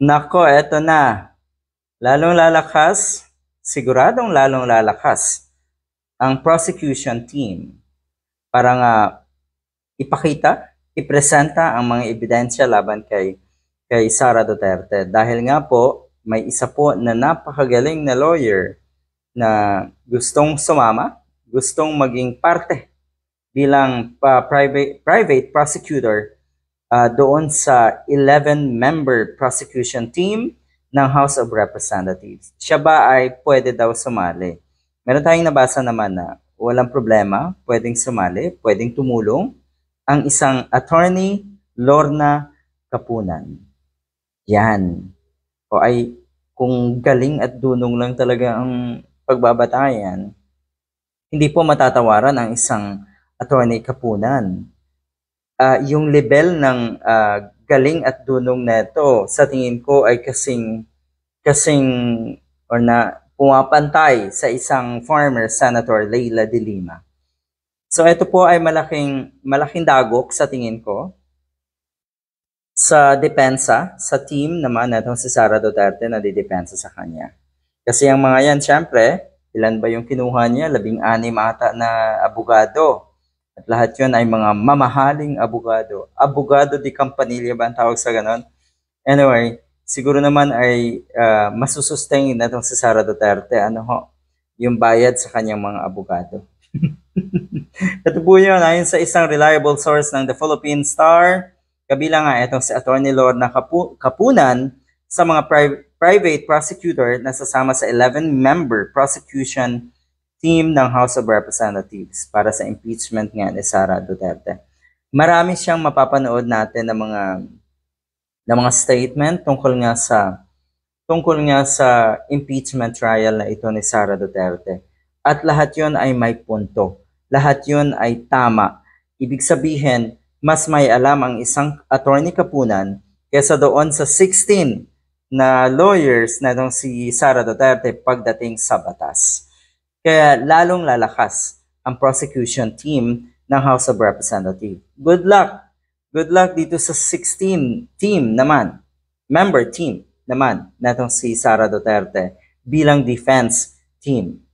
Nako, eto na. Lalong lalakas, siguradong lalong lalakas ang prosecution team para nga ipakita, ipresenta ang mga ebidensya laban kay Sara Duterte. Dahil nga po, may isa po na napakagaling na lawyer na gustong sumama, gustong maging parte bilang private prosecutor doon sa 11-member prosecution team ng House of Representatives. Siya ba ay pwede daw sumali? Meron tayong nabasa naman na walang problema, pwedeng sumali, pwedeng tumulong ang isang attorney, Lorna Kapunan. Yan. O ay kung galing at dunong lang talaga ang pagbabatayan, hindi po matatawaran ang isang attorney Kapunan. Yung level ng galing at dunong neto sa tingin ko ay kasing or na pumapantay sa isang former Senator Leila de Lima. So ito po ay malaking dagok sa tingin ko sa depensa, sa team naman natong si Sara Duterte na didepensa sa kanya. Kasi ang mga yan, syempre, ilan ba yung kinuha niya? 16 ata na abogado. At lahat yun ay mga mamahaling abogado. Abogado di Campanilla ba ang tawag sa ganon? Anyway, siguro naman ay masusustain na itong si Sara Duterte. Ano ho? Yung bayad sa kanyang mga abogado. Ito po yun, ayon sa isang reliable source ng The Philippine Star, kabilang nga itong si Atty. Lorna Kapunan sa mga private prosecutor na sasama sa 11-member prosecution team ng House of Representatives para sa impeachment nga ni Sara Duterte. Marami siyang mapapanood natin ng mga statement tungkol nga sa impeachment trial na ito ni Sara Duterte. At lahat 'yon ay may punto. Lahat 'yon ay tama. Ibig sabihin, mas may alam ang isang attorney Kapunan kaysa doon sa 16 na lawyers na itong si Sara Duterte pagdating sa batas. Kaya lalong lalakas ang prosecution team ng House of Representatives. Good luck! Good luck dito sa 16 team naman, member team naman na itong si Sara Duterte bilang defense team.